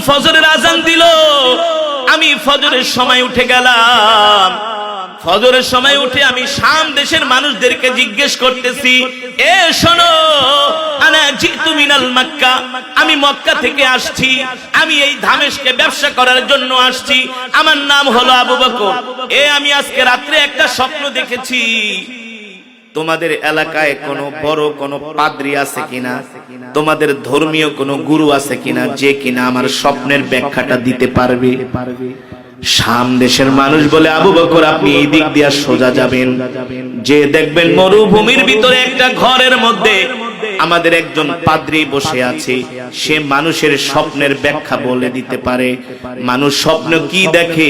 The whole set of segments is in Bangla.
ফজরের আজান দিল, আমি ফজরের সময় উঠে গেলাম। ফজরের সময় উঠে আমি শাম দেশের মানুষদেরকে জিজ্ঞেস করতেছি, এ শোনো, আনা জিতু মিনাল মক্কা, আমি মক্কা থেকে আসছি, আমি এই দামেস্কে ব্যবসা করার জন্য আসছি, আমার নাম হলো আবু বকর। আমি আজকে রাত্রে একটা স্বপ্ন দেখেছি, তোমাদের এলাকায় কোনো বড় কোনো পাদ্রী আছে কিনা, তোমাদের ধর্মীয় কোনো গুরু আছে কিনা, যে কিনা আমার স্বপ্নের ব্যাখ্যাটা দিতে পারবে। শাম দেশের মানুষ বলে, আবু বকর আপনি এই দিক দিয়ে সোজা যাবেন, যে দেখবেন মরুভূমির ভিতরে একটা ঘরের মধ্যে আমাদের একজন পাদ্রী বসে আছে, সে মানুষের স্বপ্নের ব্যাখ্যা বলে দিতে পারে। মানুষ স্বপ্ন কি দেখে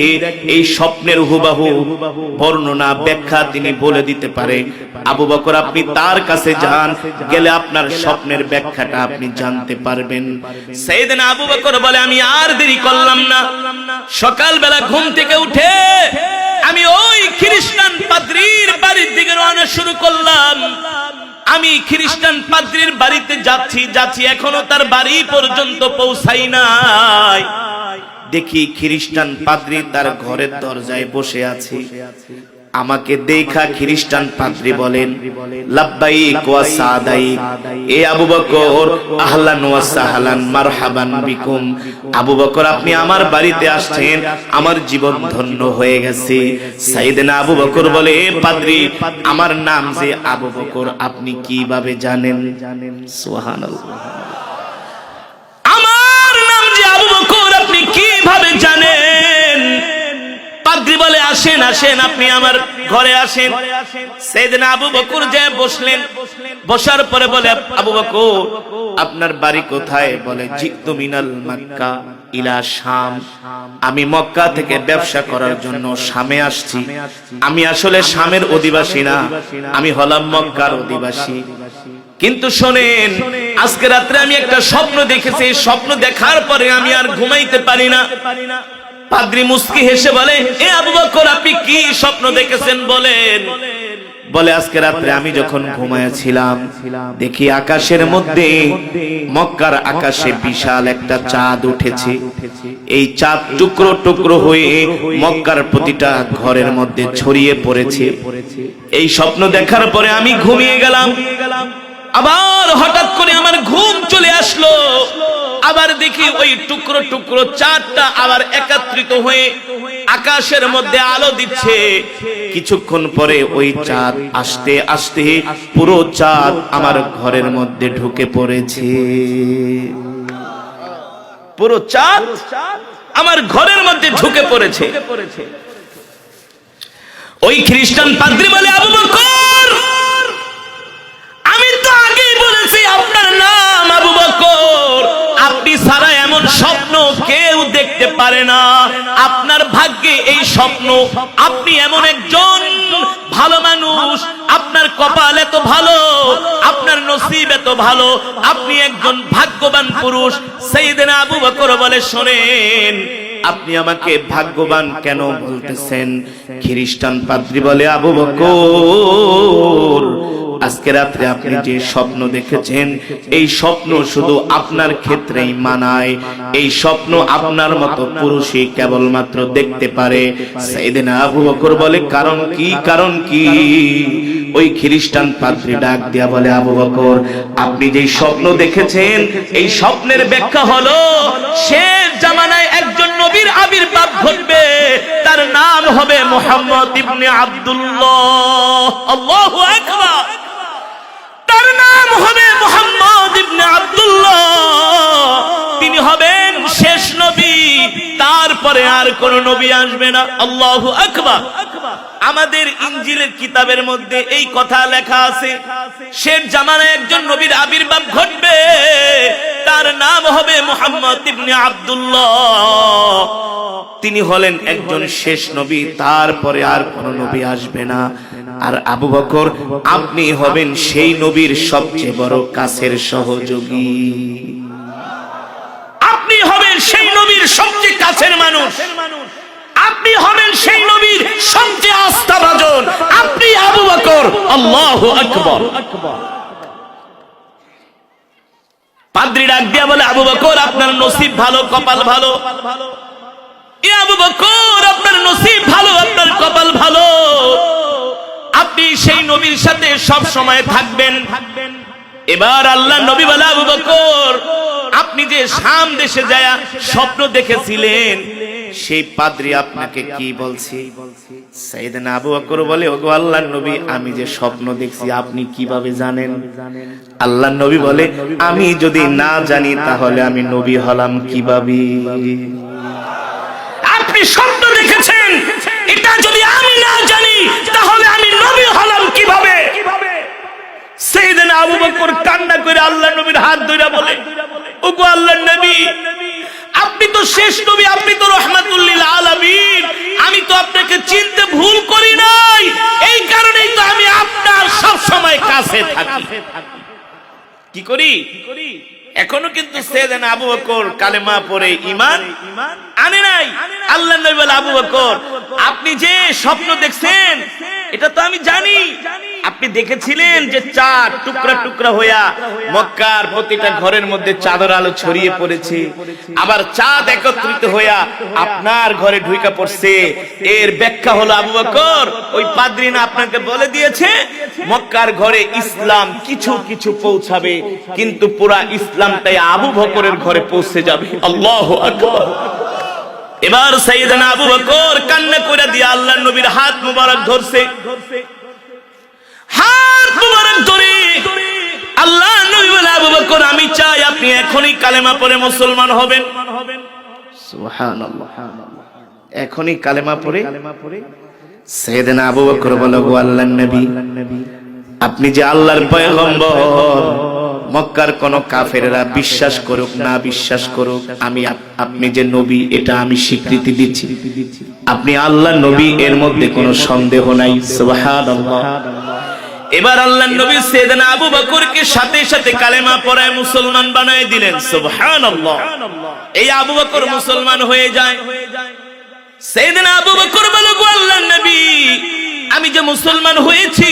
এই স্বপ্নের হুবহু বর্ণনা ব্যাখ্যা তিনি বলে দিতে পারে। আবু বকর আপনি তার কাছে যান, গেলে আপনার স্বপ্নের ব্যাখ্যাটা আপনি জানতে পারবেন। সাইয়েদনা আবু বকর বলে, আমি আর দেরি করলাম না, সকালবেলা ঘুম থেকে উঠে আমি ওই খ্রিস্টান পাদ্রীর বাড়ির দিকে রওনা শুরু করলাম। আমি খ্রিস্টান পাদ্রীর বাড়িতে যাচ্ছি, এখনো তার বাড়ি পর্যন্ত পৌঁছাই নাই। দেখি খ্রিস্টান পাদ্রী তার ঘরের দরজায় বসে আছে। আমাকে দেখা খ্রিস্টান পাদ্রী বলেন, লাব্বাইক ওয়া সাদাইক, এ আবু বকর, আহলান ওয়া সাহলান, মারহাবান বিকুম। আবু বকর আপনি আমার বাড়িতে আসছেন, আমার জীবন ধন্য হয়ে গেছে। সাইয়েদনা আবু বকর বলে, এ পাদ্রী, আমার নাম যে আবু বকর আপনি কিভাবে জানেন? সুবহানাল্লাহ, আমার নাম যে আবু বকর আপনি কিভাবে জানেন? পাদ্রী বলে, আসেন আসেন, আপনি আমার ঘরে আসেন। সাইয়েদনা আবু বকর যে বসলেন, বসার পরে বলে, আবু বকর আপনার বাড়ি কোথায়? বলে, জিতু মিনাল মক্কা ইলা শাম, আমি মক্কা থেকে ব্যবসা করার জন্য শামে আসছি। আমি আসলে শামের অধিবাসী না, আমি হলাম মক্কার অধিবাসী। কিন্তু শোনেন, আজকে রাত্রে আমি একটা স্বপ্ন দেখেছি, এই স্বপ্ন দেখার পরে আমি আর ঘুমাইতে পারি না। পাদ্রী মুস্কি হেসে বলে, এ আবু বকর আপনি কি স্বপ্ন দেখেছেন বলেন? বলে, আজকে রাত্রে আমি যখন ঘুমাইছিলাম, দেখি আকাশের মধ্যে, মক্কার আকাশে বিশাল একটা চাঁদ উঠেছে। এই চাঁদ টুকরো টুকরো হয়ে মক্কার প্রতিটা ঘরের মধ্যে ছড়িয়ে পড়েছে। এই স্বপ্ন দেখার পরে আমি ঘুমিয়ে গেলাম। আবার হঠাৎ করে আমার ঘুম চলে আসলো, আবার দেখি ওই টুকরো টুকরো চাঁদটা আবার একত্রিত হয়ে আকাশের মধ্যে আলো দিচ্ছে। কিছুক্ষণ পরে ওই চাঁদ আস্তে আস্তে পুরো চাঁদ আমার ঘরের মধ্যে ঢুকে পড়েছে। পুরো চাঁদ আমার ঘরের মধ্যে ঢুকে পড়েছে। ওই খ্রিস্টান পাদ্রী বলে, আবু বকর আমি তো আগেই বলেছি আপনার নাম আবু বকর, আপনি ছাড়া এমন স্বপ্ন কেউ দেখতে পারে না। আপনার ভাগ্যে এই স্বপ্ন, আপনি এমন একজন ভালো মানুষ, আপনার কপাল এত ভালো, আপনার নসিব এত ভালো, আপনি একজন ভাগ্যবান পুরুষ। সাইয়েদনা আবু বকর বলে, শোনেন, আপনি আমাকে ভাগ্যবান কেন বলতেছেন? খ্রিস্টান পাদ্রী বলে, আবু বকর আজকে রাত্রে আপনি যে স্বপ্ন দেখেছেন, এই স্বপ্ন শুধু আপনার ক্ষেত্রেই মানায়। এই স্বপ্ন আপনার মতো পুরুষই কেবলমাত্র দেখতে পারে। সাইয়েদনা আবু বকর বলে, কারণ কি? কারণ কি? ওই খ্রিস্টান পাদ্রী ডাক দিয়া বলে, আবু বকর আপনি যে স্বপ্ন দেখেছেন, এই স্বপ্নের ব্যাখ্যা হলো শেষ জামানায় একজন নবীর আবির্ভাব ঘটবে, তার নাম হবে মুহাম্মদ ইবনে আব্দুল্লাহ। আল্লাহু আকবার। তার নাম হবে মুহাম্মদ ইবনে আব্দুল্লাহ। তিনি হবেন শেষ নবী, তারপরে আর কোন নবী আসবে না। আল্লাহু আকবার। আমাদের ইনজিলের কিতাবের মধ্যে এই কথা লেখা আছে, শেষ জামানায় একজন নবীর আবির্ভাব ঘটবে, তার নাম হবে মুহাম্মদ ইবনে আব্দুল্লাহ। তিনি হলেন একজন শেষ নবী, তারপরে আর কোন নবী আসবে না। আর আবু বকর আপনি হবেন সেই নবীর সবচেয়ে বড় কাছের সহযোগী, আপনি হবেন সেই নবীর সবচেয়ে কাছের মানুষ, আপনি হবেন সেই নবীর সবচেয়ে আস্থাভাজন, আপনি আবু বকর। আল্লাহু আকবার। পাদ্রী ডাক দিয়া বলে, আবু বকর আপনার নসিব ভালো, কপাল ভালো। এ আবু বকর আপনার নসিব ভালো, আপনার কপাল ভালো, আপনি সেই নবীর সাথে সব সময় থাকবেন। এবার আল্লাহ নবী বলে, আবু বকর আপনি যে শাম দেশে যায় স্বপ্ন দেখেছিলেন, সেই পাদ্রী আপনাকে কি বলছে? সাইয়েদনা আবু বকর বলে, ওগো আল্লাহর নবী আমি যে স্বপ্ন দেখছি আপনি কিভাবে জানেন? আল্লাহর নবী বলে, আমি যদি না জানি তাহলে আমি নবী হলাম কিভাবে? আপনি স্বপ্ন দেখেছেন, এটা যদি আমি না জানি তাহলে আমি নবী হলাম কিভাবে? সাইয়েদনা আবু বকর কান্না করে আল্লাহর নবীর হাত ধরে বলে, ওগো আল্লাহর নবী আপনি তো শেষ নবী, আপনি তো রাহমাতুল লিল আলামিন, আমি তো আপনাকে চিনতে ভুল করি নাই, এই কারণেই তো আমি আপনার সব সময় কাছে থাকি। কি করি? এখনো কিন্তু সাইয়েদনা আবু বকর কালেমা পড়ে ঈমান আনে নাই। আল্লাহর নবী বলে, আবু বকর আপনি যে স্বপ্ন দেখছেন এটা তো আমি জানি। আপনি দেখেছিলেন যে চাঁদ টুকরা টুকরা হইয়া মক্কার প্রতিটা ঘরের মধ্যে চাঁদের আলো ছড়িয়ে পড়েছে, আবার চাঁদ একত্রিত হইয়া আপনার ঘরে ঢুকে পড়ছে। এর ব্যাখ্যা হলো আবু বকর ওই পাদ্রী না আপনাকে বলে দিয়েছে মক্কার ঘরে ইসলাম কিছু কিছু পৌঁছাবে, কিন্তু পুরা ইসলামটাই আবু বকরের ঘরে পৌঁছে যাবে। আল্লাহু আকবার। এবার সাইয়েদনা আবু বকর কান্না করে দিয়ে আল্লাহর নবীর হাত মুবারক ধরছে, হাত মুবারক ধরে আল্লাহর নবী বলে, আবু বকর আমি চাই আপনি এখনই কালেমা পড়ে মুসলমান হবেন। সুবহানাল্লাহ। এখনই কালেমা পড়ে সাইয়েদনা আবু বকর বলে, গো আল্লাহর নবী আপনি যে আল্লাহর পয়গম্বর, মক্কার কোন কাফেররা বিশ্বাস করুক না বিশ্বাস করুক, আপনি যে নবী এটা আমি স্বীকৃতি দিচ্ছি। আপনি আল্লাহর নবী, এর মধ্যে কোনো সন্দেহ নাই। সুবহানাল্লাহ। এবার আল্লাহর নবী সাইয়েদনা আবু বকরকে সাথে সাথে কালেমা পড়ায় মুসলমান বানায় দিলেন। সুবহানাল্লাহ। এই আবু বকর মুসলমান হয়ে যায়। সাইয়েদনা আবু বকর বলে, গো আল্লাহর নবী আমি যে মুসলমান হয়েছি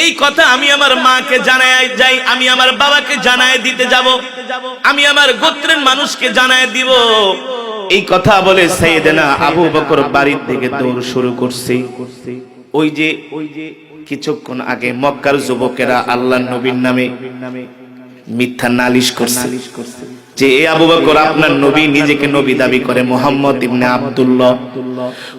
এই কথা আমি আমার মাকে জানায় যাই, আমি আমার বাবাকে জানায় দিতে যাব, আমি আমার গোত্রের মানুষকে জানায় দিব। এই কথা বলে সাইয়েদনা আবু বকর বাড়ির থেকে দৌড় শুরু করছে। ওই যে কিছুক্ষণ আগে মক্কার যুবকেরা আল্লাহর নবীর নামে মিথ্যা নালিশ করছে যে এ আবু বকর আপনার নবী, নিজেকে নবী দাবি করে, মুহাম্মদ ইবনে আব্দুল্লাহ।